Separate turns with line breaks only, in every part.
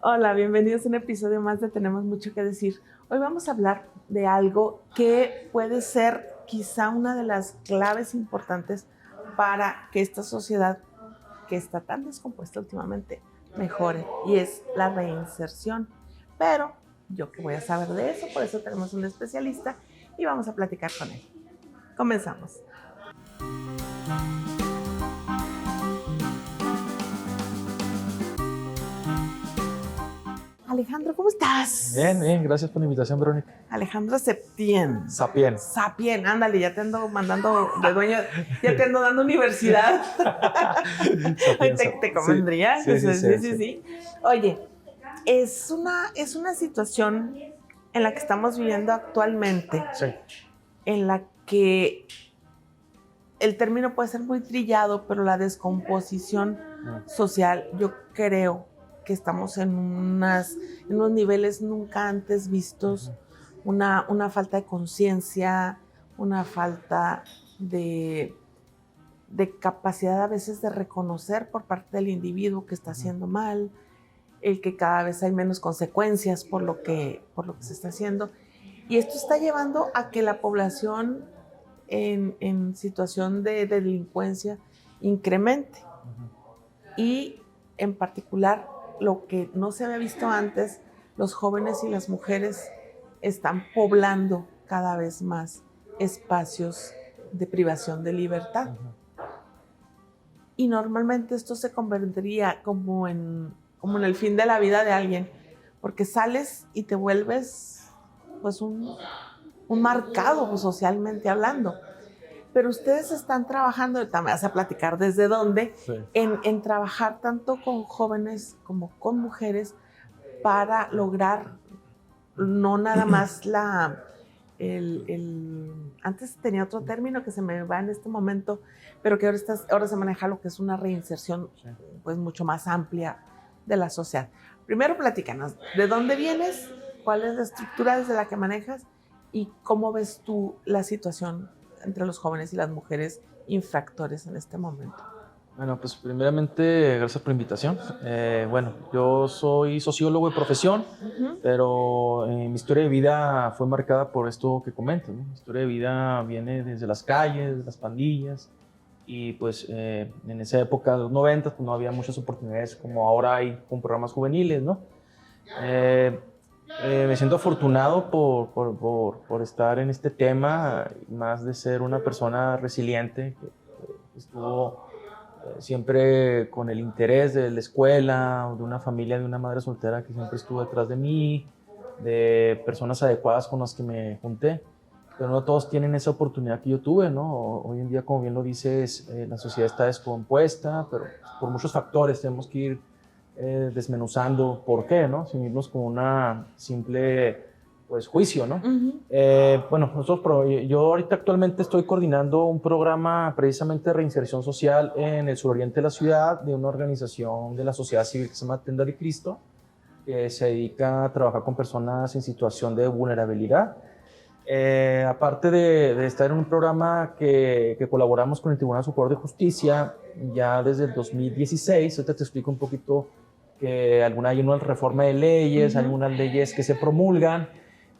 Hola, bienvenidos a un episodio más de Tenemos Mucho que Decir. Hoy vamos a hablar de algo que puede ser quizá una de las claves importantes para que esta sociedad, que está tan descompuesta últimamente, mejore, y es la reinserción. Pero yo que voy a saber de eso, por eso tenemos un especialista y vamos a platicar con él. Comenzamos. Alejandro, ¿cómo estás?
Bien, gracias por la invitación, Verónica.
Alejandro Septién.
Sapien.
Sapien, ándale, ya te ando mandando de dueña, ya te ando dando universidad.
Sapien,
¿Te convendría?
Sí.
Oye, es una situación en la que estamos viviendo actualmente,
Sí.
en la que el término puede ser muy trillado, pero la descomposición social, yo creo que estamos en unos niveles nunca antes vistos, una falta de conciencia, una falta de capacidad a veces de reconocer por parte del individuo que está haciendo mal, el que cada vez hay menos consecuencias por lo que se está haciendo. Y esto está llevando a que la población en situación de delincuencia incremente. Y en particular, lo que no se había visto antes, los jóvenes y las mujeres están poblando cada vez más espacios de privación de libertad. Y normalmente esto se convertiría como en el fin de la vida de alguien, porque sales y te vuelves pues un marcado socialmente hablando. Pero ustedes están trabajando, también vas a platicar desde dónde,
Sí.
en trabajar tanto con jóvenes como con mujeres para lograr no nada más antes tenía otro término que se me va en este momento, pero que ahora se maneja lo que es una reinserción pues mucho más amplia de la sociedad. Primero platícanos, ¿de dónde vienes? ¿Cuál es la estructura desde la que manejas? ¿Y cómo ves tú la situación entre los jóvenes y las mujeres infractores en este momento?
Bueno, pues primeramente, gracias por la invitación. Bueno, yo soy sociólogo de profesión, pero mi historia de vida fue marcada por esto que comento, ¿no? Mi historia de vida viene desde las calles, las pandillas, y pues en esa época de los 90 pues, no había muchas oportunidades como ahora hay con programas juveniles, ¿no? Me siento afortunado por estar en este tema, más de ser una persona resiliente que estuvo siempre con el interés de la escuela, de una familia, de una madre soltera que siempre estuvo detrás de mí, de personas adecuadas con las que me junté. Pero no todos tienen esa oportunidad que yo tuve, ¿no? Hoy en día, como bien lo dices, la sociedad está descompuesta, pero por muchos factores tenemos que ir desmenuzando por qué, ¿no? Sin irnos con una simple pues, juicio, ¿no? Bueno, yo ahorita actualmente estoy coordinando un programa precisamente de reinserción social en el suroriente de la ciudad de una organización de la sociedad civil que se llama Tenda de Cristo, que se dedica a trabajar con personas en situación de vulnerabilidad. Aparte de estar en un programa que colaboramos con el Tribunal Superior de Justicia ya desde el 2016, ahorita te explico un poquito que hay una reforma de leyes, algunas leyes que se promulgan,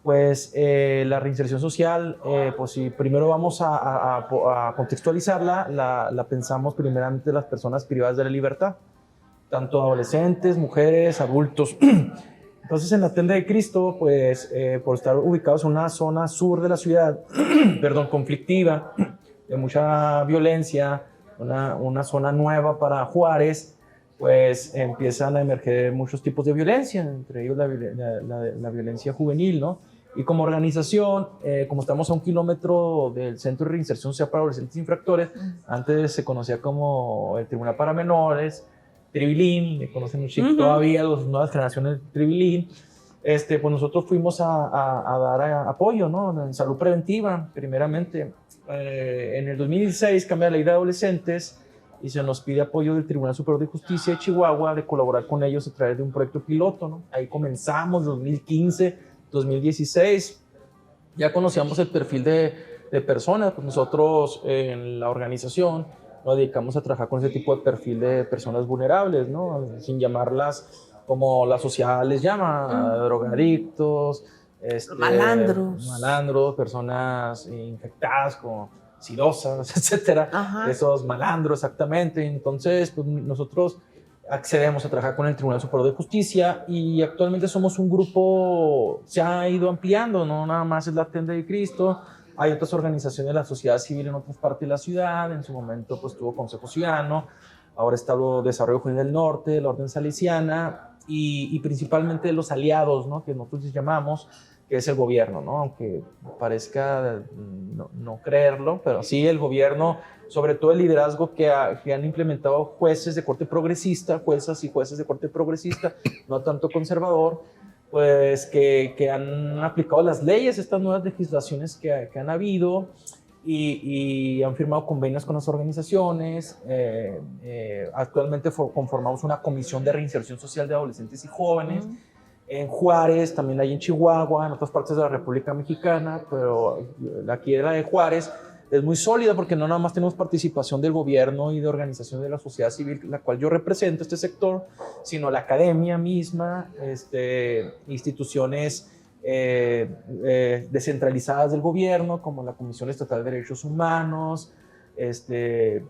pues la reinserción social, pues si primero vamos a contextualizarla, la pensamos primeramente las personas privadas de la libertad, tanto adolescentes, mujeres, adultos. Entonces, en la Tenda de Cristo, pues, por estar ubicados en una zona sur de la ciudad, perdón, conflictiva, de mucha violencia, una zona nueva para Juárez, pues empiezan a emerger muchos tipos de violencia, entre ellos la violencia juvenil, ¿no? Y como organización, como estamos a 1 kilómetro del Centro de Reinserción Social para Adolescentes Infractores, antes se conocía como el Tribunal para Menores, Tribilín, le conocen mucho todavía las nuevas generaciones de Tribilín. Pues nosotros fuimos a dar apoyo, ¿no? En salud preventiva, primeramente. En el 2016 cambia la ley de adolescentes y se nos pide apoyo del Tribunal Superior de Justicia de Chihuahua de colaborar con ellos a través de un proyecto piloto, ¿no? Ahí comenzamos, 2015, 2016. Ya conocíamos el perfil de personas, pues nosotros en la organización nos dedicamos a trabajar con ese tipo de perfil de personas vulnerables, ¿no? Sin llamarlas como la sociedad les llama, drogadictos, malandros, personas infectadas con cirrosas, etcétera. Ajá. Esos malandros, exactamente. Entonces, pues nosotros accedemos a trabajar con el Tribunal Superior de Justicia y actualmente somos un grupo, se ha ido ampliando, no nada más es la Tenda de Cristo, hay otras organizaciones de la sociedad civil en otras partes de la ciudad, en su momento pues tuvo Consejo Ciudadano, ahora está el Desarrollo Juvenil del Norte, la Orden Salesiana y principalmente los aliados, ¿no? Que nosotros les llamamos, que es el gobierno, ¿no? Aunque parezca no creerlo, pero sí el gobierno, sobre todo el liderazgo que han implementado jueces de corte progresista, juezas y jueces de corte progresista, no tanto conservador, pues que han aplicado las leyes, estas nuevas legislaciones que han habido y han firmado convenios con las organizaciones. Actualmente conformamos una comisión de reinserción social de adolescentes y jóvenes. En Juárez, también hay en Chihuahua, en otras partes de la República Mexicana, pero aquí la de Juárez es muy sólida porque no nada más tenemos participación del gobierno y de organizaciones de la sociedad civil, la cual yo represento este sector, sino la academia misma, instituciones descentralizadas del gobierno, como la Comisión Estatal de Derechos Humanos,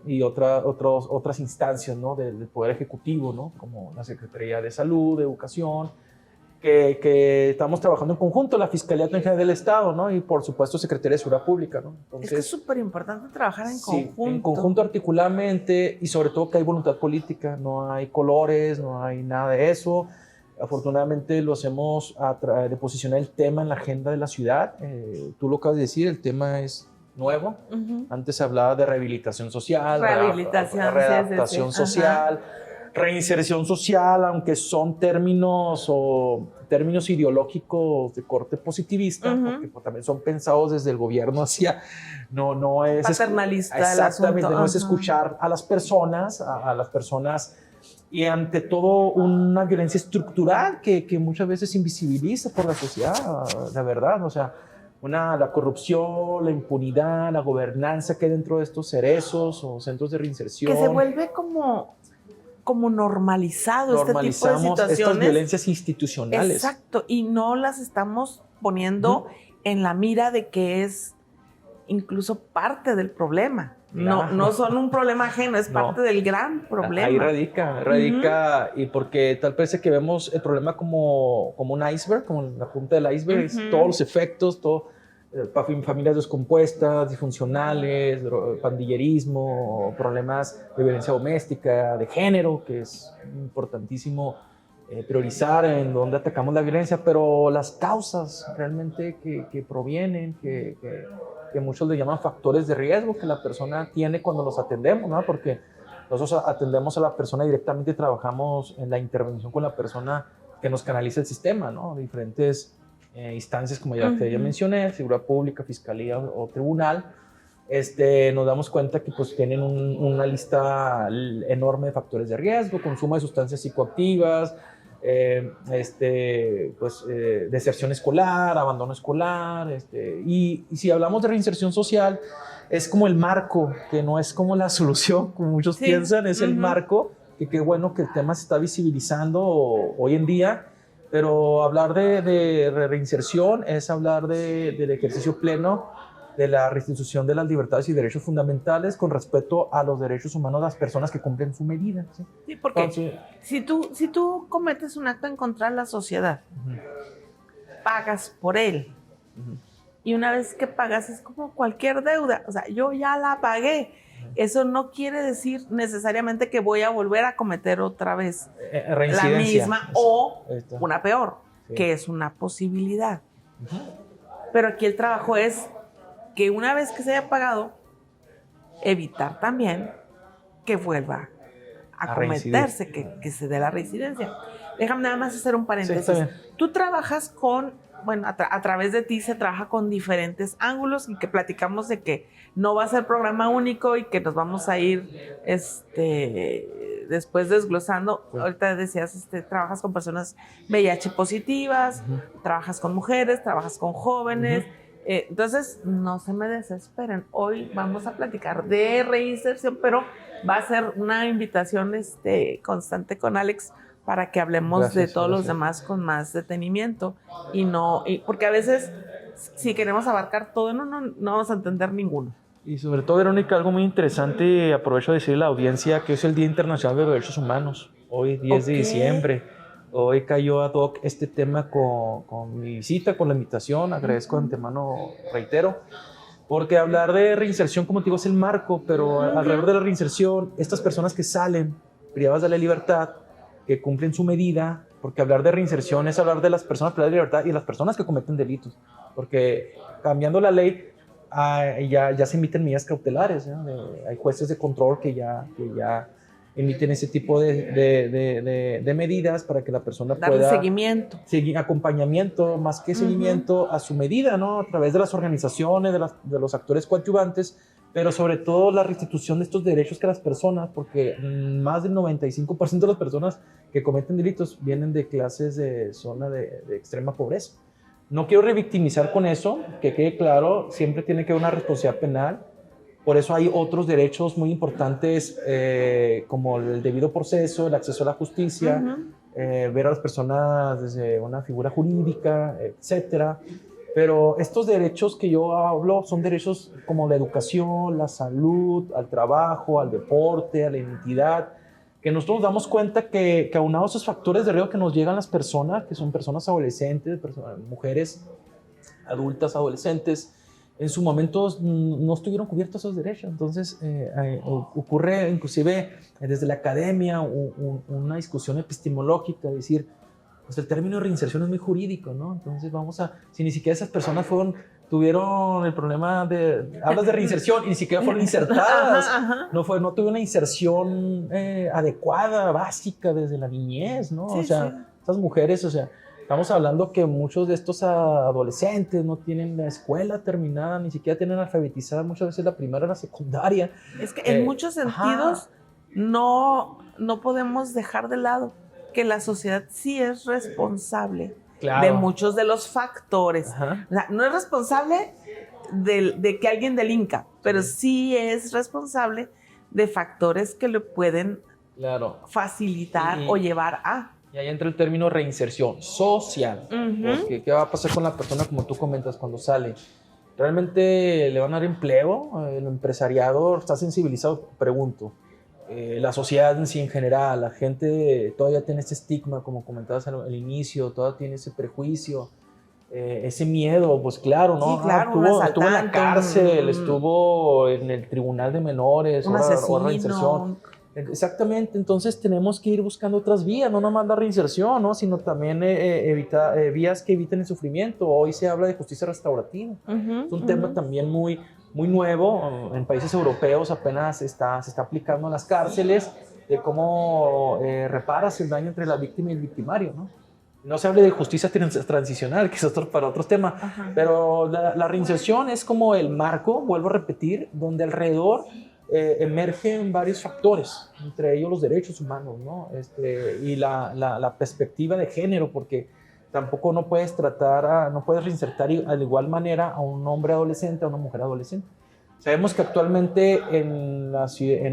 y otras instancias, ¿no? del Poder Ejecutivo, ¿no? Como la Secretaría de Salud, de Educación, que estamos trabajando en conjunto, la Fiscalía General del Estado, ¿no? Y por supuesto Secretaría de Seguridad Pública, ¿no? Entonces,
es súper importante trabajar en conjunto.
En conjunto articuladamente y sobre todo que hay voluntad política, no hay colores, no hay nada de eso. Afortunadamente lo hacemos de posicionar el tema en la agenda de la ciudad. Tú lo acabas de decir, el tema es nuevo. Antes se hablaba de rehabilitación social, readaptación social, reinserción social, aunque son términos ideológicos de corte positivista, porque pues, también son pensados desde el gobierno hacia, no es
paternalista.
Exactamente, no es escuchar a las personas, y ante todo una violencia estructural que muchas veces invisibiliza por la sociedad, la verdad, o sea, la corrupción, la impunidad, la gobernanza que hay dentro de estos cerezos o centros de reinserción.
Que se vuelve como normalizado este tipo de situaciones.
Estas violencias institucionales.
Exacto, y no las estamos poniendo en la mira de que es incluso parte del problema. No son un problema ajeno, es parte del gran problema.
Ahí radica, y porque tal parece que vemos el problema como un iceberg, como la punta del iceberg, todos los efectos, familias descompuestas, disfuncionales, pandillerismo, problemas de violencia doméstica, de género, que es importantísimo priorizar en dónde atacamos la violencia, pero las causas realmente que provienen, que muchos le llaman factores de riesgo que la persona tiene cuando los atendemos, ¿no? Porque nosotros atendemos a la persona directamente y trabajamos en la intervención con la persona que nos canaliza el sistema, ¿no? Diferentes instancias, como ya mencioné, Seguridad Pública, Fiscalía o Tribunal. Nos damos cuenta que pues, tienen una lista enorme de factores de riesgo, consumo de sustancias psicoactivas, deserción escolar, abandono escolar, y si hablamos de reinserción social, es como el marco, que no es como la solución, como muchos piensan, es el marco, que qué bueno que el tema se está visibilizando hoy en día, pero hablar de reinserción es hablar del ejercicio pleno de la restitución de las libertades y derechos fundamentales con respeto a los derechos humanos de las personas que cumplen su medida.
Sí, porque entonces, si tú cometes un acto en contra de la sociedad, pagas por él, y una vez que pagas es como cualquier deuda, o sea, yo ya la pagué. Eso no quiere decir necesariamente que voy a volver a cometer otra vez la misma o una peor, que es una posibilidad. Pero aquí el trabajo es que una vez que se haya pagado, evitar también que vuelva a cometerse, que se dé la reincidencia. Déjame nada más hacer un paréntesis.
Sí,
tú trabajas con, a través de ti se trabaja con diferentes ángulos y que platicamos de que no va a ser programa único y que nos vamos a ir después desglosando. Sí. Ahorita decías, trabajas con personas VIH positivas, trabajas con mujeres, trabajas con jóvenes. Entonces, no se me desesperen. Hoy vamos a platicar de reinserción, pero va a ser una invitación constante con Alex, para que hablemos
Gracias,
de todos los
gracias.
demás con más detenimiento porque a veces si queremos abarcar todo, no vamos a entender ninguno.
Y sobre todo, Verónica, algo muy interesante, aprovecho de decirle a la audiencia que es el Día Internacional de Derechos Humanos, hoy 10 de
Ok.
diciembre. Hoy cayó ad hoc este tema con mi visita, con la invitación, agradezco de antemano, reitero, porque hablar de reinserción, como te digo, es el marco, pero alrededor de la reinserción, estas personas que salen privadas de la libertad, que cumplen su medida, porque hablar de reinserción es hablar de las personas privadas de libertad y las personas que cometen delitos, porque cambiando la ley ya se emiten medidas cautelares, ¿no? Hay jueces de control que ya emiten ese tipo de medidas para que la persona
Darle
pueda
seguimiento.
seguir acompañamiento, más que seguimiento, a su medida, ¿no? A través de las organizaciones, de los actores coadyuvantes, pero sobre todo la restitución de estos derechos que las personas, porque más del 95% de las personas que cometen delitos vienen de clases de zona de extrema pobreza. No quiero revictimizar con eso, que quede claro, siempre tiene que haber una responsabilidad penal. Por eso hay otros derechos muy importantes, como el debido proceso, el acceso a la justicia, ver a las personas desde una figura jurídica, etcétera. Pero estos derechos que yo hablo son derechos como la educación, la salud, al trabajo, al deporte, a la identidad, que nosotros nos damos cuenta que aunados esos factores de riesgo que nos llegan las personas, que son personas adolescentes, mujeres adultas, adolescentes, en su momento no estuvieron cubiertos esos derechos. Entonces ocurre inclusive desde la academia una discusión epistemológica, es decir, pues el término de reinserción es muy jurídico, ¿no? Entonces si ni siquiera esas personas tuvieron el problema hablas de reinserción y ni siquiera fueron insertadas, no tuve una inserción adecuada, básica desde la niñez, ¿no?
Sí,
o sea, esas mujeres, estamos hablando que muchos de estos adolescentes no tienen la escuela terminada, ni siquiera tienen alfabetizada muchas veces la primaria o la secundaria.
Es que en muchos sentidos no podemos dejar de lado que la sociedad sí es responsable de muchos de los factores. O sea, no es responsable de que alguien delinca, pero sí es responsable de factores que le pueden facilitar o llevar a...
Y ahí entra el término reinserción social. Porque, ¿qué va a pasar con la persona, como tú comentas, cuando sale? ¿Realmente le van a dar empleo? ¿El empresariado está sensibilizado? Pregunto. La sociedad en sí, en general, la gente todavía tiene este estigma, como comentabas al inicio, todavía tiene ese prejuicio, ese miedo, pues claro, ¿no?
Sí, claro,
estuvo en la cárcel, estuvo en el tribunal de menores,
un asesino.
Reinserción. Exactamente, entonces tenemos que ir buscando otras vías, no nomás la reinserción, ¿no? Sino también vías que eviten el sufrimiento. Hoy se habla de justicia restaurativa. Es un tema también muy nuevo. En países europeos apenas se está aplicando en las cárceles, de cómo reparas el daño entre la víctima y el victimario, ¿no? No se habla de justicia transicional, que es para otros temas, pero la reinserción es como el marco, vuelvo a repetir, donde alrededor emergen varios factores, entre ellos los derechos humanos, ¿no? Y la perspectiva de género, porque tampoco no puedes reinsertar de igual manera a un hombre adolescente, a una mujer adolescente. Sabemos que actualmente en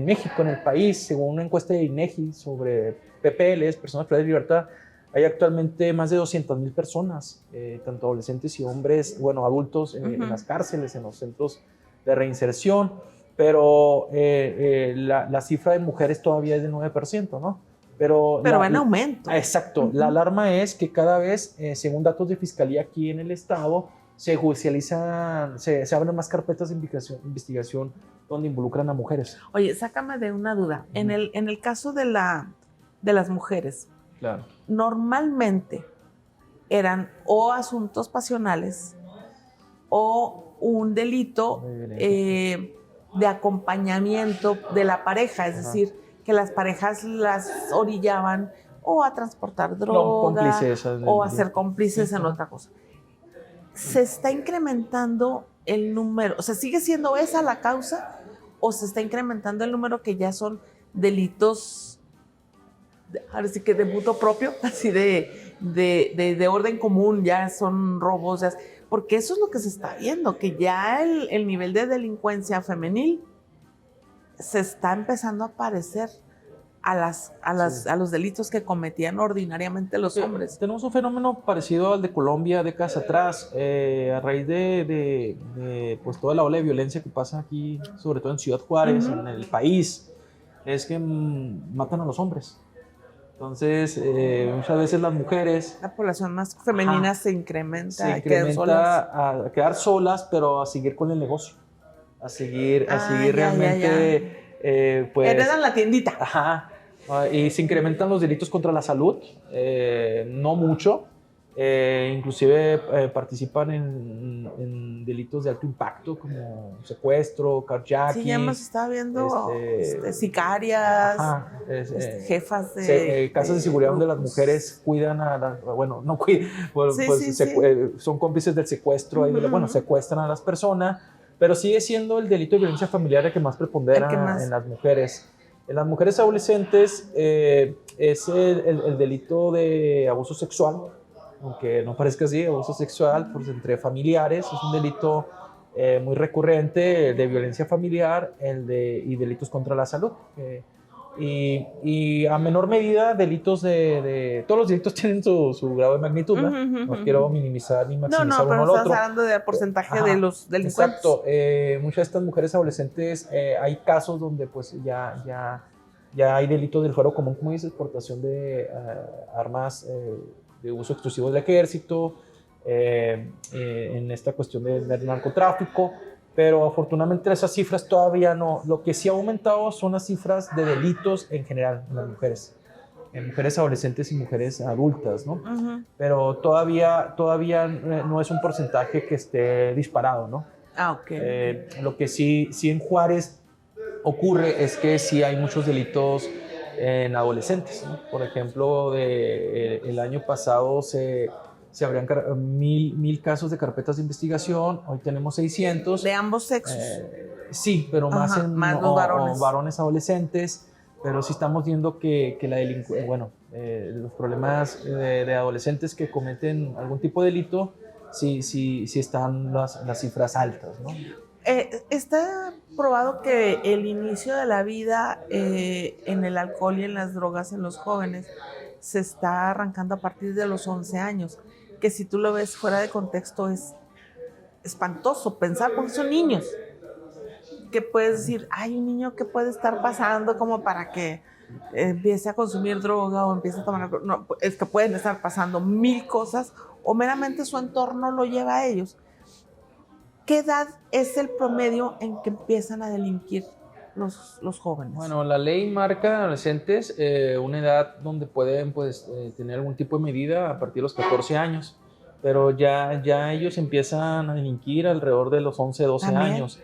México, en el país, según una encuesta de INEGI sobre PPLs, personas privadas de libertad, hay actualmente más de 200,000 personas, tanto adolescentes y hombres, adultos en las cárceles, en los centros de reinserción, pero la cifra de mujeres todavía es del 9%, ¿no? Pero
va en aumento.
Exacto. La alarma es que cada vez, según datos de fiscalía aquí en el estado, se judicializan, se abren más carpetas de investigación donde involucran a mujeres.
Oye, sácame de una duda. En el caso de las mujeres,
claro,
normalmente eran o asuntos pasionales o un delito de acompañamiento de la pareja, es decir, que las parejas las orillaban o a transportar droga o a ser cómplices en otra cosa. ¿Se está incrementando el número? O sea, ¿sigue siendo esa la causa o se está incrementando el número que ya son delitos, ahora sí que de mutuo propio, así de orden común, ya son robos? Porque eso es lo que se está viendo, que ya el nivel de delincuencia femenil se está empezando a parecer a los delitos que cometían ordinariamente los hombres.
Tenemos un fenómeno parecido al de Colombia décadas atrás, a raíz de pues, toda la ola de violencia que pasa aquí, sobre todo en Ciudad Juárez, en el país, es que matan a los hombres. Entonces, muchas veces las mujeres...
La población más femenina se incrementa
a quedar solas, pero a seguir con el negocio, a seguir realmente... pues,
heredan la tiendita.
Ajá. Y se incrementan los delitos contra la salud, no mucho, inclusive participan en delitos de alto impacto como secuestro, carjacking.
Sí, ya hemos estado viendo sicarias, jefas de...
casas de seguridad donde las mujeres cuidan a las... Bueno, no cuidan, son cómplices del secuestro, secuestran a las personas, pero sigue siendo el delito de violencia familiar el que más prepondera en las mujeres. En las mujeres adolescentes es el delito de abuso sexual, aunque no parezca así, abuso sexual pues, entre familiares, es un delito muy recurrente de violencia familiar y delitos contra la salud. Y a menor medida, delitos todos los delitos tienen su grado de magnitud, ¿no? No quiero minimizar ni maximizar uno al otro.
Estás hablando del porcentaje de los delincuentes.
Exacto. Muchas de estas mujeres adolescentes, hay casos donde pues ya hay delitos del fuero común, como dices, portación de armas de uso exclusivo del ejército, en esta cuestión del narcotráfico. Pero afortunadamente esas cifras todavía no. Lo que sí ha aumentado son las cifras de delitos en general en las mujeres. En mujeres adolescentes y mujeres adultas, ¿no? Pero todavía no es un porcentaje que esté disparado, ¿no? Lo que sí en Juárez ocurre es que sí hay muchos delitos en adolescentes, ¿no? Por ejemplo, el año pasado se abrían 1,000 casos de carpetas de investigación, hoy tenemos 600.
¿De ambos sexos?
Sí, pero más
los varones.
Varones adolescentes, pero sí estamos viendo que los problemas de adolescentes que cometen algún tipo de delito, sí están las cifras altas, ¿no?
Está probado que el inicio de la vida en el alcohol y en las drogas en los jóvenes se está arrancando a partir de los 11 años, que si tú lo ves fuera de contexto es espantoso pensar, porque son niños, que puedes decir, hay un niño que puede estar pasando como para que empiece a consumir droga o empiece a tomar alcohol. No, es que pueden estar pasando 1000 cosas o meramente su entorno lo lleva a ellos. ¿Qué edad es el promedio en que empiezan a delinquir los jóvenes?
Bueno, la ley marca adolescentes una edad donde pueden tener algún tipo de medida a partir de los 14 años, pero ya ellos empiezan a delinquir alrededor de los 11, 12 años.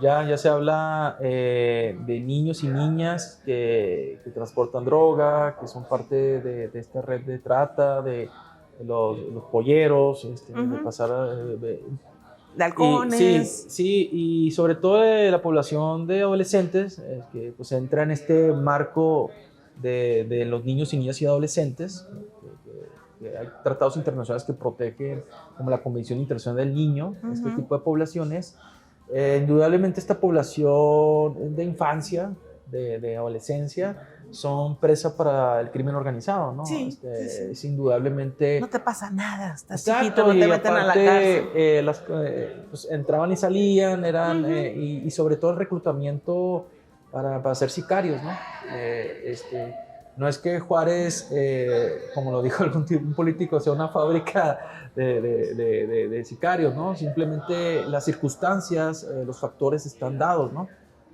Ya se habla de niños y niñas que transportan droga, que son parte de esta red de trata, de los polleros, de pasar...
de halcones.
Sí, y sobre todo de la población de adolescentes que pues entra en este marco de los niños y niñas y adolescentes, que hay tratados internacionales que protegen, como la Convención Internacional del Niño, este tipo de poblaciones. Indudablemente esta población de infancia, de adolescencia, son presa para el crimen organizado, ¿no?
Sí.
Es indudablemente...
No te pasa nada, estás
chiquito,
no te meten a la
cárcel. Pues entraban y salían, y sobre todo el reclutamiento para ser sicarios, ¿no? No es que Juárez, como lo dijo un político, sea una fábrica de sicarios, ¿no? Simplemente las circunstancias, los factores están dados, ¿no?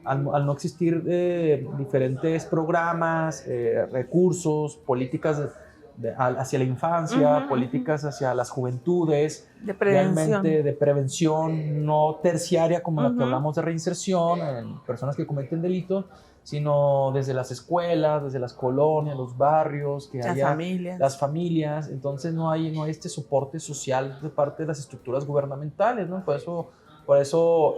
Al no existir diferentes programas, recursos, políticas hacia la infancia, políticas hacia las juventudes, realmente de prevención, no terciaria como la que hablamos de reinserción en personas que cometen delitos, sino desde las escuelas, desde las colonias, los barrios, que haya las familias. Entonces no hay este soporte social de parte de las estructuras gubernamentales, ¿no? Por eso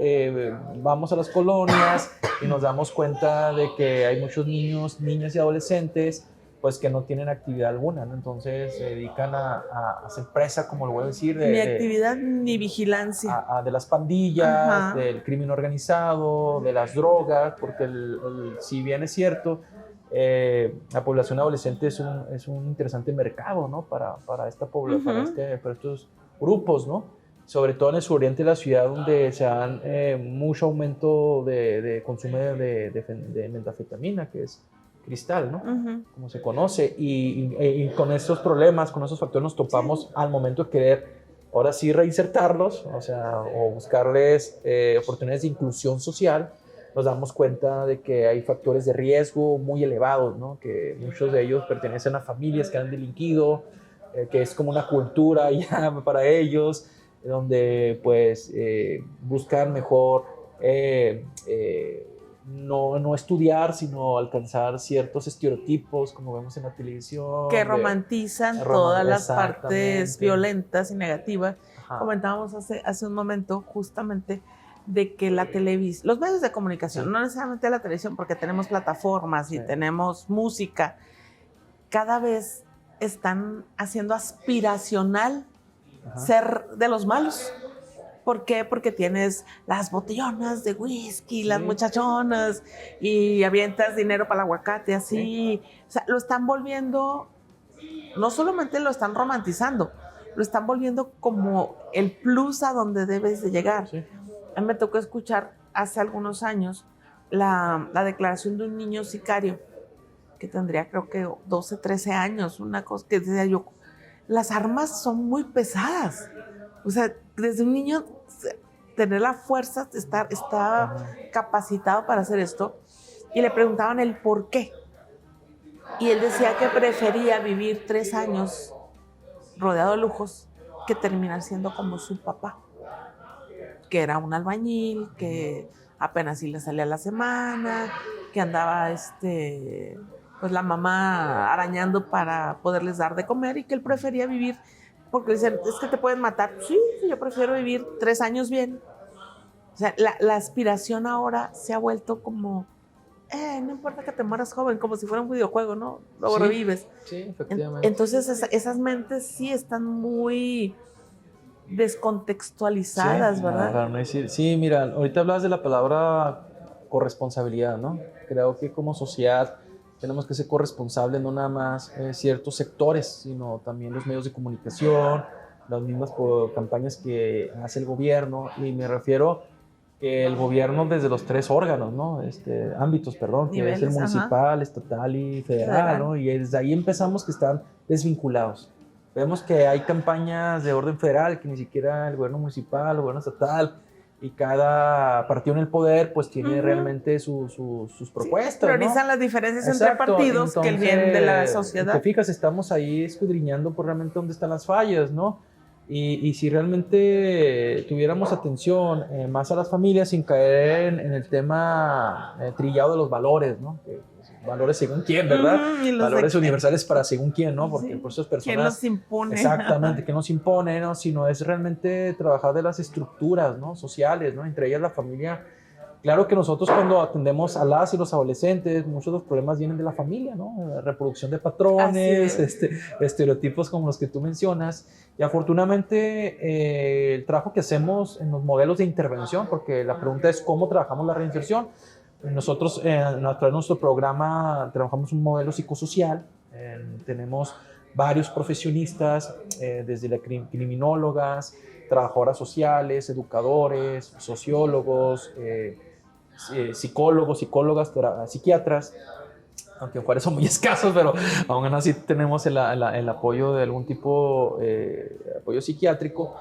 vamos a las colonias y nos damos cuenta de que hay muchos niños, niñas y adolescentes pues que no tienen actividad alguna, ¿no? Entonces se dedican a hacer presa, como lo voy a decir.
Ni actividad ni vigilancia.
De las pandillas, del crimen organizado, de las drogas, porque si bien es cierto, la población adolescente es un interesante mercado, ¿no? Para esta población, para estos grupos, ¿no? Sobre todo en el suroriente de la ciudad, donde se dan mucho aumento de consumo de metanfetamina, que es cristal, ¿no? Como se conoce. Y con estos problemas, con esos factores nos topamos al momento de querer, ahora sí, reinsertarlos, o sea, o buscarles oportunidades de inclusión social. Nos damos cuenta de que hay factores de riesgo muy elevados, ¿no? Que muchos de ellos pertenecen a familias que han delinquido, que es como una cultura ya para ellos, donde pues buscan mejor no estudiar, sino alcanzar ciertos estereotipos, como vemos en la televisión.
Que romantizan todas las partes violentas y negativas. Ajá. Comentábamos hace un momento justamente de que la televisión, los medios de comunicación, sí, no necesariamente la televisión, porque tenemos plataformas y sí, tenemos música, cada vez están haciendo aspiracional, ajá, ser de los malos. ¿Por qué? Porque tienes las botellonas de whisky, sí, las muchachonas, y avientas dinero para el aguacate, así. Sí. O sea, lo están volviendo, no solamente lo están romantizando, lo están volviendo como el plus a donde debes de llegar. Sí. A mí me tocó escuchar hace algunos años la declaración de un niño sicario que tendría creo que 12, 13 años, una cosa que decía yo, las armas son muy pesadas. O sea, desde un niño tener la fuerza, está capacitado para hacer esto. Y le preguntaban el por qué. Y él decía que prefería vivir 3 años rodeado de lujos que terminar siendo como su papá, que era un albañil, que apenas sí le salía a la semana, que andaba pues la mamá arañando para poderles dar de comer, y que él prefería vivir, porque dicen, es que te pueden matar. Sí, yo prefiero vivir 3 años bien. O sea, la aspiración ahora se ha vuelto como, no importa que te mueras joven, como si fuera un videojuego, ¿no? Luego sí, revives.
Sí, efectivamente.
Entonces esas mentes sí están muy descontextualizadas, sí, ¿verdad?
Para no decir, sí, mira, ahorita hablas de la palabra corresponsabilidad, ¿no? Creo que como sociedad tenemos que ser corresponsables, no nada más ciertos sectores, sino también los medios de comunicación, las mismas campañas que hace el gobierno, y me refiero que el gobierno desde los 3 órganos, ¿no? Ámbitos, perdón, que niveles, es el municipal, ajá, estatal y federal, ¿no? Y desde ahí empezamos que están desvinculados. Vemos que hay campañas de orden federal que ni siquiera el gobierno municipal, el gobierno estatal, y cada partido en el poder pues tiene realmente sus propuestas, sí,
priorizan, ¿no?, las diferencias. Exacto, entre partidos. Entonces, que el bien de la sociedad.
Te fijas, estamos ahí escudriñando por realmente dónde están las fallas, ¿no? Y si realmente tuviéramos atención más a las familias sin caer en el tema trillado de los valores, ¿no? Valores según quién, ¿verdad? Valores universales para según quién, ¿no? Porque sí, por esas personas...
¿Quién nos impone?
Exactamente, ¿quién nos impone? ¿No? Sino es realmente trabajar de las estructuras, ¿no?, sociales, ¿no? Entre ellas la familia. Claro que nosotros cuando atendemos a las y los adolescentes, muchos de los problemas vienen de la familia, ¿no? La reproducción de patrones, estereotipos como los que tú mencionas. Y afortunadamente el trabajo que hacemos en los modelos de intervención, porque la pregunta es cómo trabajamos la reinserción. Nosotros a través de nuestro programa trabajamos un modelo psicosocial. Tenemos varios profesionistas, desde criminólogas, trabajadoras sociales, educadores, sociólogos, psicólogos, psicólogas, psiquiatras, aunque en Juárez son muy escasos, pero aún así tenemos el apoyo de algún tipo de apoyo psiquiátrico.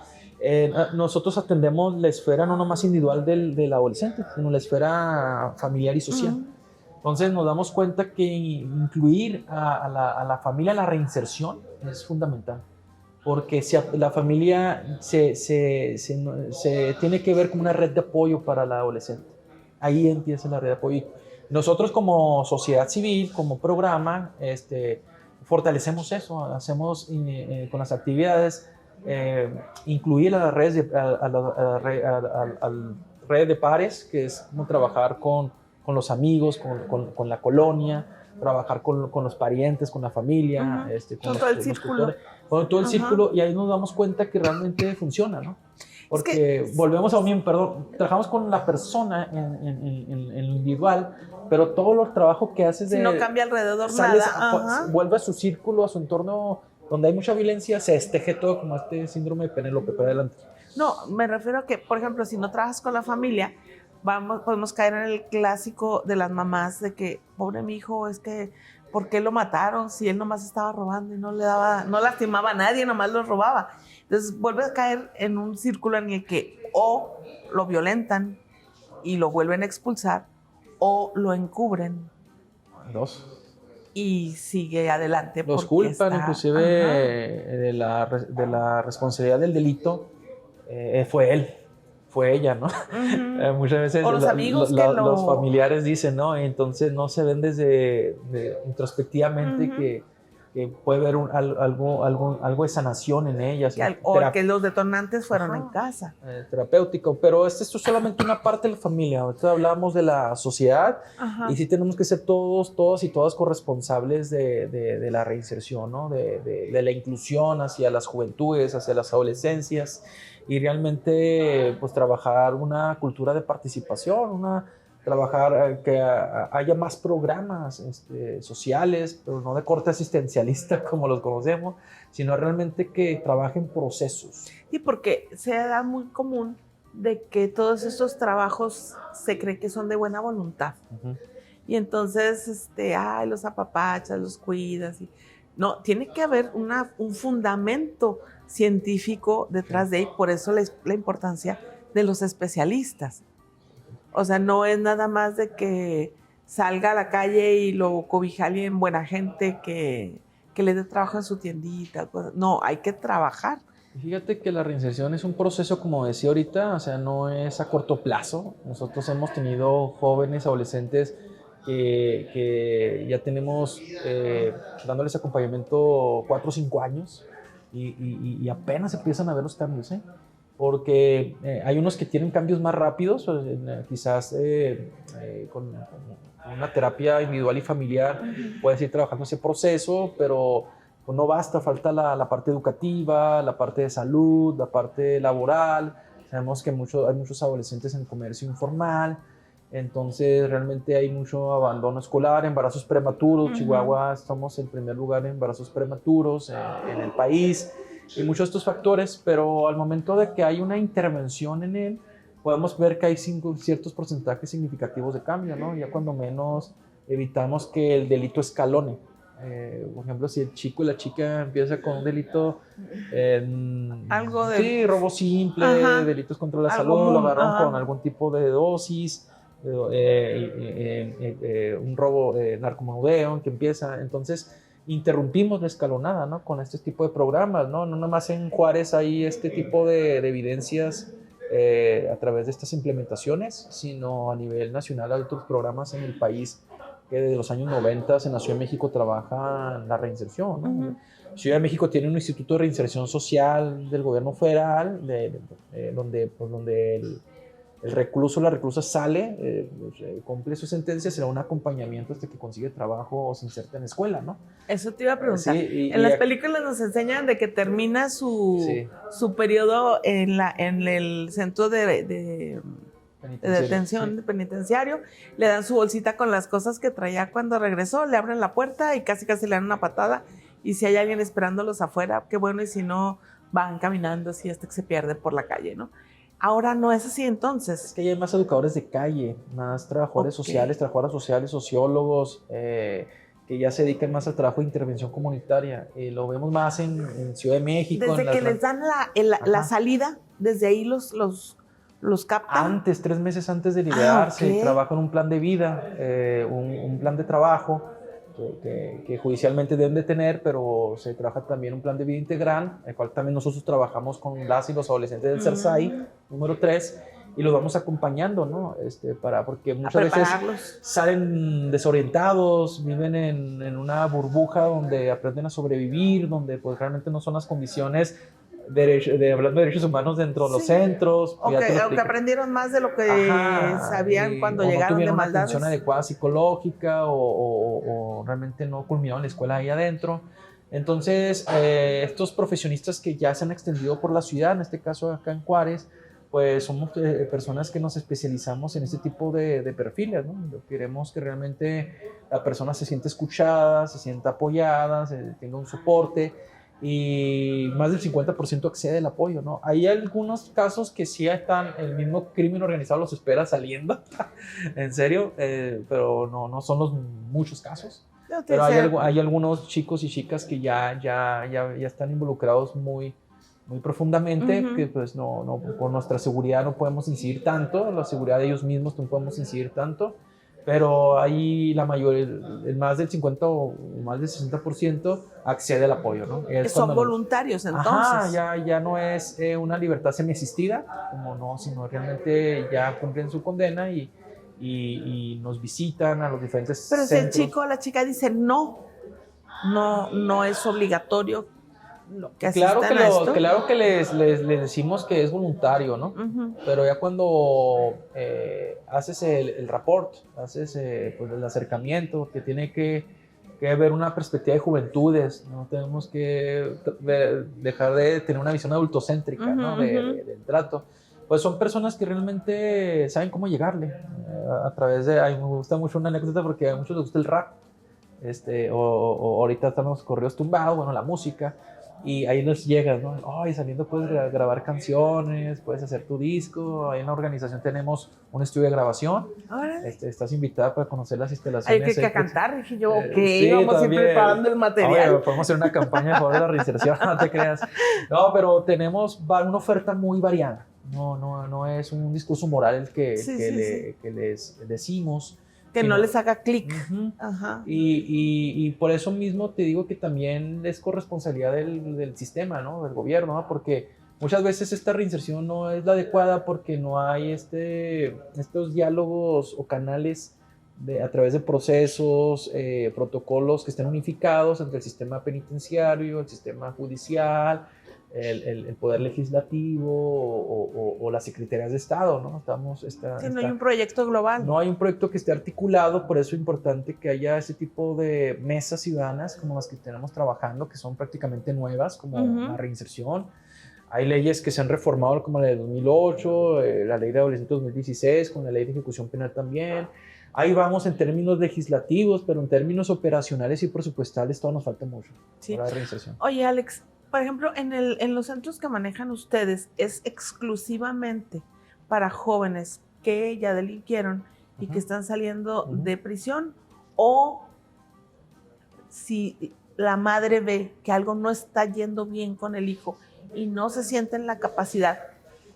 Nosotros atendemos la esfera no nomás individual del adolescente, sino la esfera familiar y social. Entonces nos damos cuenta que incluir a la familia en la reinserción es fundamental, porque si la familia se tiene que ver como una red de apoyo para el adolescente. Ahí empieza la red de apoyo. Nosotros como sociedad civil, como programa, fortalecemos eso, hacemos con las actividades, incluir a las redes a la red de pares, que es como trabajar con los amigos, con la colonia, trabajar con los parientes, con la familia,
con todo el círculo.
Con todo el círculo, y ahí nos damos cuenta que realmente funciona, ¿no?
Porque volvemos a lo mismo, perdón, trabajamos con la persona en lo individual, pero todo el trabajo que haces
si no cambia alrededor
vuelve a su círculo, a su entorno donde hay mucha violencia, se desteje todo como este síndrome de Penélope para adelante.
No, me refiero a que, por ejemplo, si no trabajas con la familia, podemos caer en el clásico de las mamás de que, pobre mi hijo, es que, ¿por qué lo mataron? Si él nomás estaba robando y no lastimaba a nadie, nomás lo robaba. Entonces vuelve a caer en un círculo en el que o lo violentan y lo vuelven a expulsar, o lo encubren. Y sigue adelante.
Los culpan inclusive de la responsabilidad del delito. Fue ella, ¿no? Muchas veces
o los amigos
los familiares dicen, ¿no? Entonces no se ven introspectivamente que puede haber algo de sanación en ellas.
Que los detonantes fueron en casa.
Terapéutico, pero esto es solamente una parte de la familia. Ahorita hablábamos de la sociedad y sí tenemos que ser todos y todas corresponsables de la reinserción, ¿no? De la inclusión hacia las juventudes, hacia las adolescencias y realmente pues trabajar una cultura de participación, trabajar que haya más programas sociales, pero no de corte asistencialista como los conocemos, sino realmente que trabajen procesos.
Sí, porque se da muy común de que todos estos trabajos se cree que son de buena voluntad. Y entonces, los apapachas, los cuidas. No, tiene que haber un fundamento científico detrás de él, por eso la importancia de los especialistas. O sea, no es nada más de que salga a la calle y lo cobija alguien buena gente que le dé trabajo en su tiendita. No, hay que trabajar.
Fíjate que la reinserción es un proceso, como decía ahorita, o sea, no es a corto plazo. Nosotros hemos tenido jóvenes, adolescentes que ya tenemos dándoles acompañamiento 4 o 5 años y apenas empiezan a ver los cambios, porque hay unos que tienen cambios más rápidos, quizás con una terapia individual y familiar puedes ir trabajando ese proceso, pero pues no basta, falta la parte educativa, la parte de salud, la parte laboral. Sabemos que hay muchos adolescentes en comercio informal, entonces realmente hay mucho abandono escolar, embarazos prematuros. Chihuahua estamos en primer lugar en embarazos prematuros en el país, y muchos de estos factores, pero al momento de que hay una intervención en él, podemos ver que hay ciertos porcentajes significativos de cambio, ¿no? Ya cuando menos evitamos que el delito escalone. Por ejemplo, si el chico y la chica empieza con un delito,
algo de...
Sí, robo simple, delitos contra la salud, lo agarran con algún tipo de dosis, un robo narcomenudeo que empieza, entonces interrumpimos la escalonada, ¿no? Con este tipo de programas, ¿no? No nada más en Juárez hay este tipo de evidencias a través de estas implementaciones, sino a nivel nacional hay otros programas en el país que desde los años 90 en la Ciudad de México trabajan la reinserción, ¿no? Ciudad de México tiene un instituto de reinserción social del gobierno federal, donde el recluso o la reclusa sale, cumple su sentencia, será un acompañamiento hasta que consigue trabajo o se inserta en la escuela, ¿no?
Eso te iba a preguntar. Sí, en las películas nos enseñan de que termina su periodo en el centro de detención penitenciario, le dan su bolsita con las cosas que traía cuando regresó, le abren la puerta y casi le dan una patada, y si hay alguien esperándolos afuera, qué bueno, y si no, van caminando así hasta que se pierden por la calle, ¿no? Ahora no es así, entonces.
Es que hay más educadores de calle, más trabajadores sociales, trabajadoras sociales, sociólogos, que ya se dedican más al trabajo de intervención comunitaria. Lo vemos más en Ciudad de México.
Desde que les dan la salida, desde ahí los captan.
3 meses antes de liberarse, trabajan un plan de vida, un plan de trabajo que judicialmente deben de tener, pero se trabaja también un plan de vida integral, el cual también nosotros trabajamos con las y los adolescentes del CERSAI, número 3, y los vamos acompañando, ¿no? Porque muchas veces salen desorientados, viven en una burbuja donde aprenden a sobrevivir, donde pues realmente no son las condiciones hablando de derechos humanos dentro de los centros.
O que aprendieron más de lo que sabían cuando llegaron de maldades.
Una atención adecuada psicológica o realmente no culminaron la escuela ahí adentro. Entonces, estos profesionistas que ya se han extendido por la ciudad, en este caso acá en Juárez, pues somos personas que nos especializamos en este tipo de perfiles, ¿no? Queremos que realmente la persona se sienta escuchada, se sienta apoyada, tenga un soporte, y más del 50% accede al apoyo, ¿no? Hay algunos casos que sí están, el mismo crimen organizado los espera saliendo, en serio, pero no son los muchos casos. Pero hay algunos chicos y chicas que ya están involucrados muy profundamente, que pues por nuestra seguridad no podemos incidir tanto, la seguridad de ellos mismos no podemos incidir tanto, pero ahí la mayoría, el más del 50 o más del 60% accede al apoyo, ¿no?
Son voluntarios, entonces.
Ajá, ya no es una libertad semiasistida, como no, sino realmente ya cumplen su condena y nos visitan a los diferentes
Pero si
centros.
el chico o la chica dice no es obligatorio que
Claro
asistan a esto.
claro que les decimos que es voluntario, ¿no?
Uh-huh.
Pero ya cuando haces el rapport, haces pues el acercamiento, que tiene que ver una perspectiva de juventudes, no tenemos que dejar de tener una visión adultocéntrica, uh-huh, ¿no? Del trato. Pues son personas que realmente saben cómo llegarle a través de... me gusta mucho una anécdota porque a muchos les gusta el rap, o ahorita están los correos tumbados, bueno, la música, y ahí nos llegas, ¿no? Ay, saliendo puedes grabar canciones, puedes hacer tu disco. Ahí en la organización tenemos un estudio de grabación. Estás invitada para conocer las instalaciones.
Hay que cantar, dije yo,
sí,
vamos a ir preparando el material.
Oye, podemos hacer una campaña a favor de la reinserción, no te creas. No, pero tenemos una oferta muy variada. No es un discurso moral el que les decimos.
Que no les haga clic.
Uh-huh.
Ajá.
Y por eso mismo te digo que también es corresponsabilidad del sistema, ¿no? Del gobierno, ¿no? Porque muchas veces esta reinserción no es la adecuada porque no hay estos diálogos o canales a través de procesos, protocolos que estén unificados entre el sistema penitenciario, el sistema judicial, el poder legislativo o las secretarías de Estado, ¿no?
No hay un proyecto global.
No hay un proyecto que esté articulado, por eso es importante que haya ese tipo de mesas ciudadanas como las que tenemos trabajando, que son prácticamente nuevas, como uh-huh, la reinserción. Hay leyes que se han reformado, como la de 2008, la ley de adolescentes 2016, con la ley de ejecución penal también. Ahí vamos en términos legislativos, pero en términos operacionales y presupuestales todo nos falta mucho para la reinserción.
Oye, Alex, por ejemplo, en los centros que manejan ustedes, ¿es exclusivamente para jóvenes que ya delinquieron y uh-huh, que están saliendo uh-huh, de prisión? ¿O si la madre ve que algo no está yendo bien con el hijo y no se siente en la capacidad,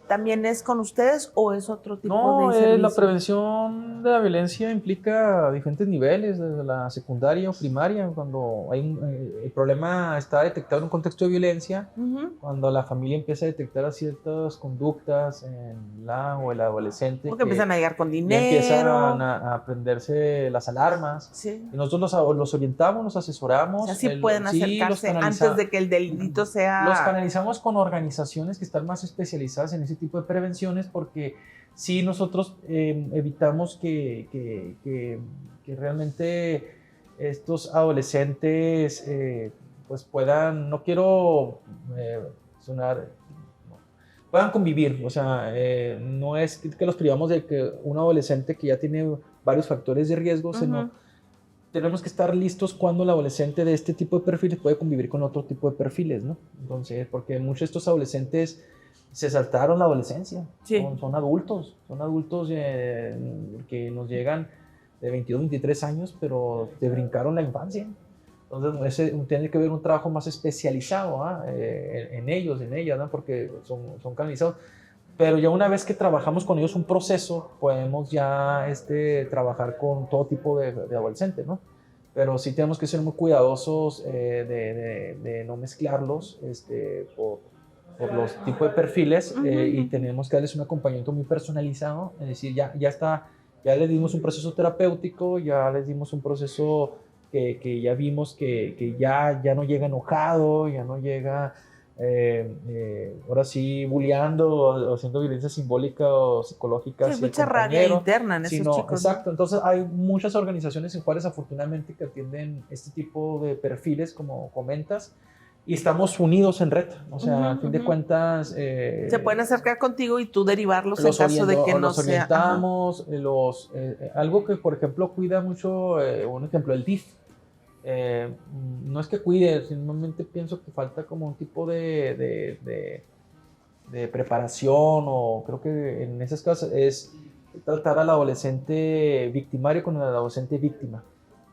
¿también es con ustedes o es otro tipo de servicio?
La prevención de la violencia implica diferentes niveles, desde la secundaria o primaria, cuando el problema está detectado en un contexto de violencia, uh-huh, cuando la familia empieza a detectar ciertas conductas en la o el adolescente.
Porque empiezan a llegar con dinero.
Empiezan a prenderse las alarmas.
Sí.
Y nosotros los orientamos, los asesoramos.
Así pueden acercarse antes de que el delito sea...
Los canalizamos con organizaciones que están más especializadas en ese tipo de prevenciones, porque sí nosotros evitamos que realmente estos adolescentes pues puedan, no quiero sonar, puedan convivir, o sea, no es que los privamos de que un adolescente que ya tiene varios factores de riesgo, uh-huh, sino tenemos que estar listos cuando el adolescente de este tipo de perfiles puede convivir con otro tipo de perfiles, ¿no? Entonces, porque muchos de estos adolescentes se saltaron la adolescencia, sí, son adultos que nos llegan de 22, 23 años, pero te brincaron la infancia. Entonces, tiene que haber un trabajo más especializado en ellos, en ellas, ¿no? Porque son canalizados. Pero ya una vez que trabajamos con ellos un proceso, podemos ya trabajar con todo tipo de adolescentes, ¿no? Pero sí tenemos que ser muy cuidadosos de no mezclarlos por los tipos de perfiles, uh-huh, y tenemos que darles un acompañamiento muy personalizado, es decir, ya les dimos un proceso terapéutico, ya les dimos un proceso que ya vimos que ya no llega enojado, ya no llega ahora sí, bulleando o haciendo violencia simbólica o psicológica.
Sí,
hacia el
mucha rabia
compañero,
interna en esos
sino,
chicos.
exacto,
¿no?
entonces hay muchas organizaciones en Juárez afortunadamente que atienden este tipo de perfiles, como comentas, y estamos unidos en red, o sea, al fin de cuentas...
se pueden acercar contigo y tú derivarlos en
los,
caso de que no
los
sea...
orientamos, algo que por ejemplo cuida mucho, un ejemplo, el DIF. No es que cuide, simplemente pienso que falta como un tipo de preparación, o creo que en esas casos es tratar al adolescente victimario con el adolescente víctima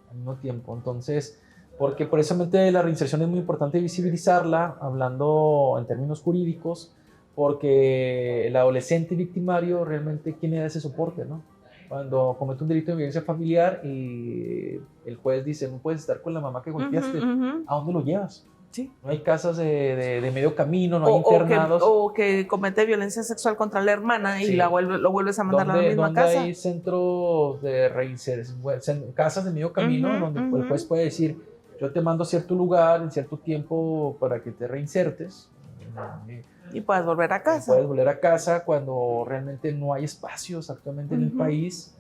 al mismo tiempo. Entonces, porque precisamente la reinserción es muy importante visibilizarla, hablando en términos jurídicos, porque el adolescente victimario realmente, ¿quién le da ese soporte, no? Cuando comete un delito de violencia familiar y el juez dice, no puedes estar con la mamá que golpeaste, ¿a dónde lo llevas?
Sí.
No hay casas de medio camino, no hay internados.
O que comete violencia sexual contra la hermana y lo vuelves a mandar a la misma
¿Dónde
casa?
hay centros de reinserción, casas de medio camino, donde el juez puede decir, yo te mando a cierto lugar en cierto tiempo para que te reinsertes?
Y puedes volver a casa.
Puedes volver a casa cuando realmente no hay espacios actualmente en el país.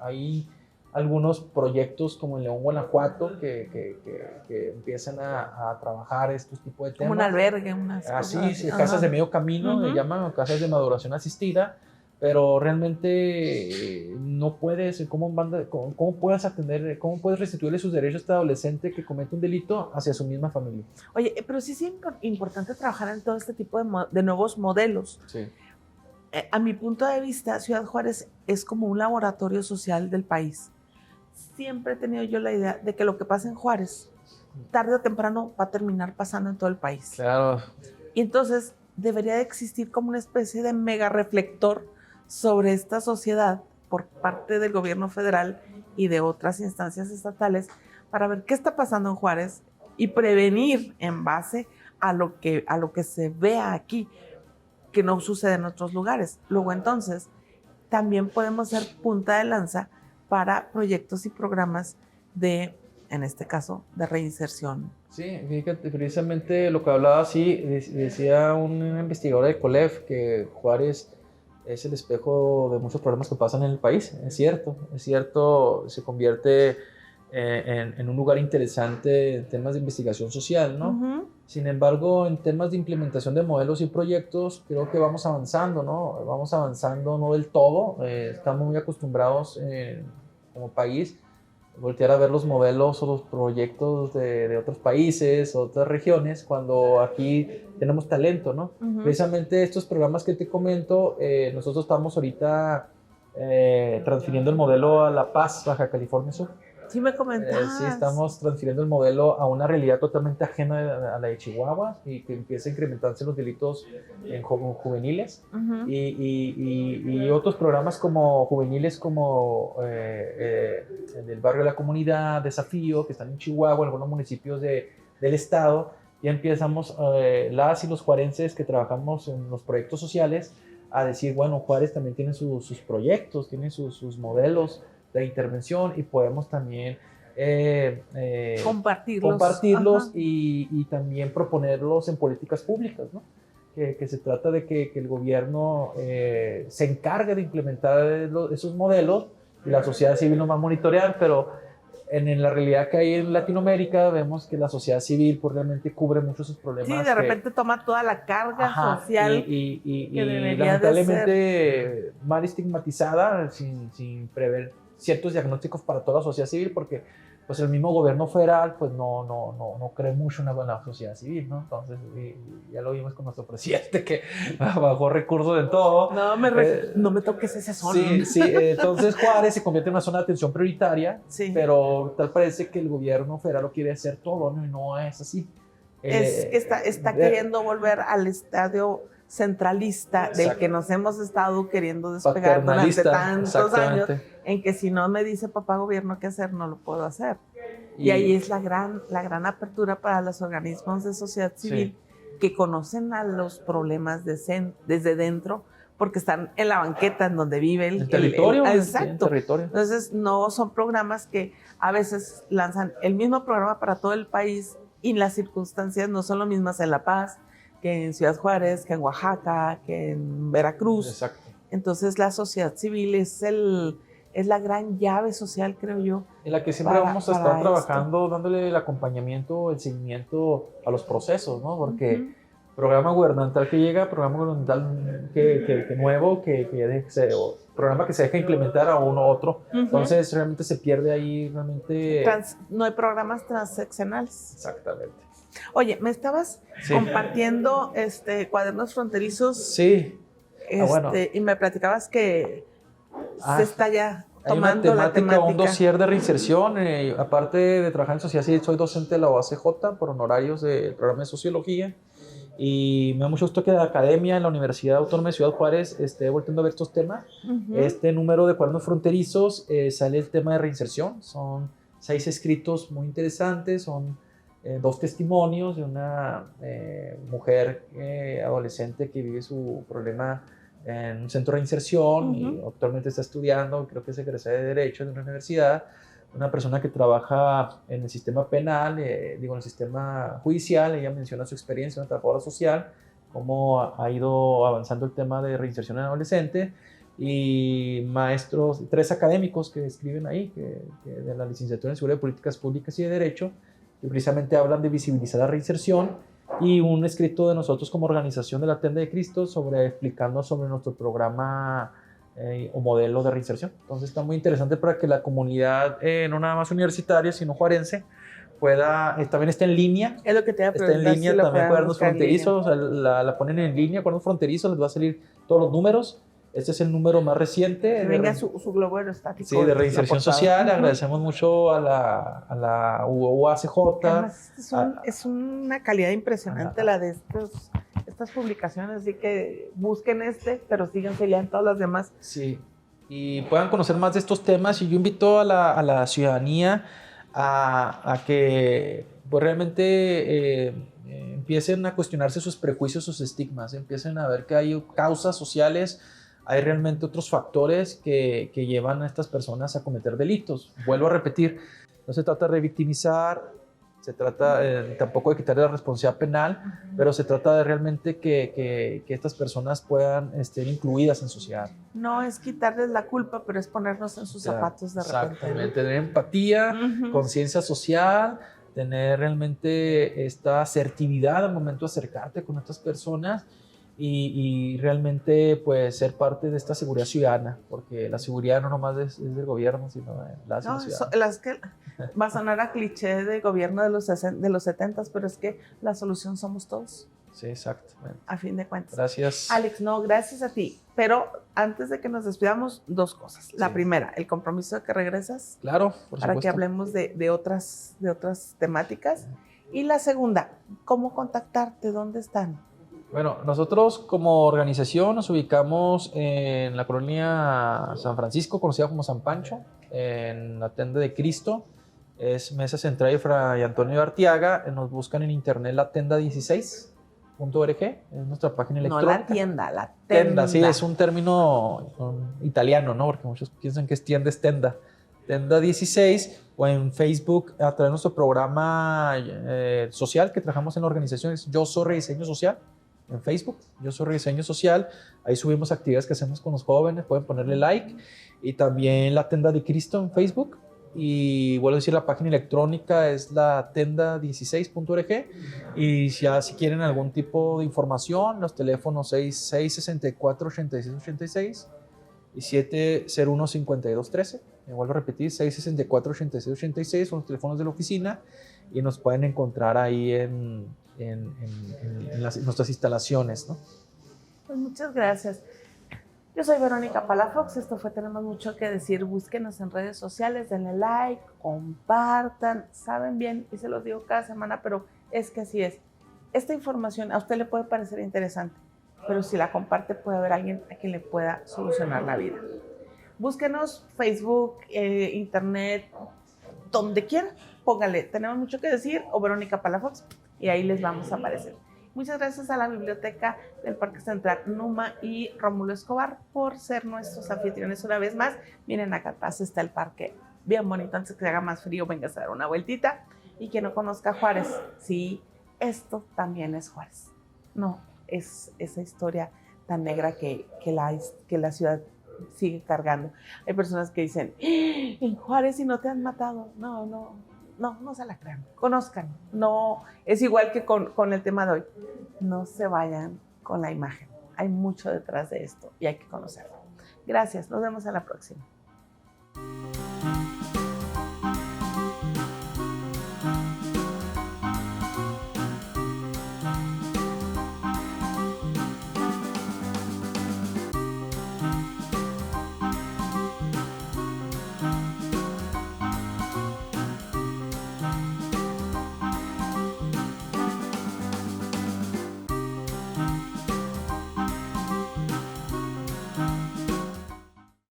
Hay algunos proyectos como en León, Guanajuato, que empiezan a trabajar estos tipos de temas.
Como un albergue, unas
cosas. Sí, casas de medio camino, le llaman, casas de maduración asistida, pero realmente no puedes, ¿cómo puedes atender, cómo puedes restituirle sus derechos a este adolescente que comete un delito hacia su misma familia?
Oye, pero sí es importante trabajar en todo este tipo de nuevos modelos.
Sí.
A mi punto de vista, Ciudad Juárez es como un laboratorio social del país. Siempre he tenido yo la idea de que lo que pasa en Juárez, tarde o temprano, va a terminar pasando en todo el país.
Claro.
Y entonces debería de existir como una especie de mega reflector sobre esta sociedad por parte del gobierno federal y de otras instancias estatales para ver qué está pasando en Juárez y prevenir en base a lo que se vea aquí, que no sucede en otros lugares. Luego entonces también podemos ser punta de lanza para proyectos y programas de, en este caso, de reinserción.
Sí, fíjate, precisamente lo que hablaba, sí, decía una investigadora de COLEF que Juárez es el espejo de muchos problemas que pasan en el país. Es cierto, se convierte en un lugar interesante en temas de investigación social, ¿no? Sin embargo, en temas de implementación de modelos y proyectos, creo que vamos avanzando, ¿no? Vamos avanzando, no del todo. Estamos muy acostumbrados como país voltear a ver los modelos o los proyectos de otros países, otras regiones, cuando aquí tenemos talento, ¿no? Precisamente estos programas que te comento, nosotros estamos ahorita transfiriendo el modelo a La Paz, Baja California Sur.
Sí me comentabas.
Sí, estamos transfiriendo el modelo a una realidad totalmente ajena a la de Chihuahua y que empieza a incrementarse los delitos en juveniles y otros programas como juveniles como en el barrio de la comunidad, Desafío, que están en Chihuahua, en algunos municipios del estado. Ya empezamos las y los juarenses que trabajamos en los proyectos sociales a decir, bueno, Juárez también tiene sus proyectos, tiene sus modelos de intervención y podemos también compartirlos y también proponerlos en políticas públicas, ¿no? Que se trata de que el gobierno se encargue de implementar esos modelos y la sociedad civil nos va a monitorear, pero en la realidad que hay en Latinoamérica vemos que la sociedad civil pues, realmente cubre muchos sus problemas.
Sí, de repente toma toda la carga social
y
debería
lamentablemente
de ser
mal estigmatizada sin prever ciertos diagnósticos para toda la sociedad civil, porque pues el mismo gobierno federal pues no cree mucho en la sociedad civil, ¿no? Entonces ya lo vimos con nuestro presidente que bajó recursos en todo.
No me toques ese sol.
Sí, entonces Juárez se convierte en una zona de atención prioritaria, pero tal parece que el gobierno federal lo quiere hacer todo, ¿no? Y no es así.
Es que está queriendo volver al estadio centralista del que nos hemos estado queriendo despegar durante tantos años, en que si no me dice papá gobierno qué hacer, no lo puedo hacer. Y ahí es la gran apertura para los organismos de sociedad civil que conocen a los problemas desde dentro, porque están en la banqueta en donde vive el
territorio.
Exacto.
El territorio.
Entonces no son programas que a veces lanzan el mismo programa para todo el país y las circunstancias no son las mismas en La Paz que en Ciudad Juárez, que en Oaxaca, que en Veracruz.
Exacto.
Entonces la sociedad civil es la gran llave social, creo yo.
En la que siempre vamos a
para
estar
esto.
trabajando, dándole el acompañamiento, el seguimiento a los procesos, ¿no? Porque programa gubernamental que llega, programa gubernamental que nuevo, que o programa que se deja implementar a uno u otro. Entonces realmente se pierde ahí, realmente...
No hay programas transeccionales.
Exactamente.
Oye, me estabas compartiendo cuadernos fronterizos.
Sí.
Bueno. Y me platicabas que se está ya tomando
hay una temática, un
temática.
dossier de reinserción. Aparte de trabajar en sociedad civil, soy docente de la OACJ por honorarios del programa de sociología. Y me da mucho gusto que la academia en la Universidad Autónoma de Ciudad Juárez esté volviendo a ver estos temas. Este número de cuadernos fronterizos sale el tema de reinserción. Son 6 escritos muy interesantes, son 2 testimonios de una mujer adolescente que vive su problema en un centro de reinserción y actualmente está estudiando, creo que es egresada de Derecho de una universidad. Una persona que trabaja en el sistema penal, en el sistema judicial. Ella menciona su experiencia, una trabajadora social, cómo ha ido avanzando el tema de reinserción en adolescente, y maestros, 3 académicos que escriben ahí, que de la licenciatura en Seguridad de Políticas Públicas y de Derecho, que precisamente hablan de visibilizar la reinserción, y un escrito de nosotros como organización de la Tenda de Cristo explicando sobre nuestro programa o modelo de reinserción. Entonces está muy interesante para que la comunidad, no nada más universitaria, sino juarense, también está en línea.
Es lo que te iba a preguntar.
Está en línea,
si
también cuadernos fronterizos, la ponen en línea, cuadernos fronterizos, les va a salir todos los números. Este es el número más reciente.
Que venga su globo aerostático.
Sí, de reinserción social. Agradecemos mucho a la UACJ.
Además, es una calidad impresionante la de estas publicaciones, así que busquen pero síganse ya en todas las demás.
Sí, y puedan conocer más de estos temas, y yo invito a la ciudadanía a que pues, realmente empiecen a cuestionarse sus prejuicios, sus estigmas, empiecen a ver que hay causas sociales, hay realmente otros factores que llevan a estas personas a cometer delitos. Vuelvo a repetir, no se trata de revictimizar, se trata tampoco de quitarle la responsabilidad penal, pero se trata de realmente que estas personas puedan estar incluidas en sociedad.
No es quitarles la culpa, pero es ponernos en sus zapatos de repente.
Exactamente, tener empatía, conciencia social, tener realmente esta asertividad al momento de acercarte con estas personas, y realmente pues ser parte de esta seguridad ciudadana, porque la seguridad no nomás es del gobierno, sino de la ciudadana.
Va a sonar a cliché de gobierno de los 70s, pero es que la solución somos todos.
Sí, exactamente.
A fin de cuentas.
Gracias.
Alex, no, gracias a ti. Pero antes de que nos despidamos, 2 cosas. La primera, el compromiso de que regresas.
Claro, por
para
supuesto.
que hablemos de otras temáticas. Y la segunda, ¿cómo contactarte? ¿Dónde están?
Bueno, nosotros como organización nos ubicamos en la colonia San Francisco, conocida como San Pancho, en la Tenda de Cristo. Es Mesa Central y Fray Antonio de Arteaga. Nos buscan en internet la tenda16.org, es nuestra página electrónica.
No la tienda, la tenda.
Sí, es un término italiano, ¿no? Porque muchos piensan que es tienda, es tenda. Tenda 16, o en Facebook a través de nuestro programa social que trabajamos en la organización, es Yo Soy Rediseño Social. En Facebook, Yo Soy Rediseño Social. Ahí subimos actividades que hacemos con los jóvenes, pueden ponerle like. Y también la Tenda de Cristo en Facebook. Y vuelvo a decir, la página electrónica es la tenda16.org. Y ya si quieren algún tipo de información, los teléfonos 664-8686 y 701-5213. Me vuelvo a repetir, 664-8686 son los teléfonos de la oficina, y nos pueden encontrar ahí en nuestras instalaciones, ¿no?
Pues muchas gracias. Yo soy Verónica Palafox, esto fue Tenemos Mucho que Decir. Búsquenos en redes sociales, denle like, compartan, saben bien, y se los digo cada semana, pero es que así es. Esta información a usted le puede parecer interesante, pero si la comparte puede haber alguien a quien le pueda solucionar la vida. Búsquenos Facebook, internet, donde quiera, póngale Tenemos Mucho que Decir o Verónica Palafox y ahí les vamos a aparecer. Muchas gracias a la Biblioteca del Parque Central Numa y Rómulo Escobar por ser nuestros anfitriones una vez más. Miren, acá atrás está el parque, bien bonito. Antes que se haga más frío, venga a dar una vueltita. Y quien no conozca Juárez, sí, esto también es Juárez. no, es esa historia tan negra que la ciudad sigue cargando. Hay personas que dicen, en Juárez y no te han matado. No se la crean, conozcan. No, es igual que con el tema de hoy. No se vayan con la imagen. Hay mucho detrás de esto y hay que conocerlo. Gracias, nos vemos a la próxima.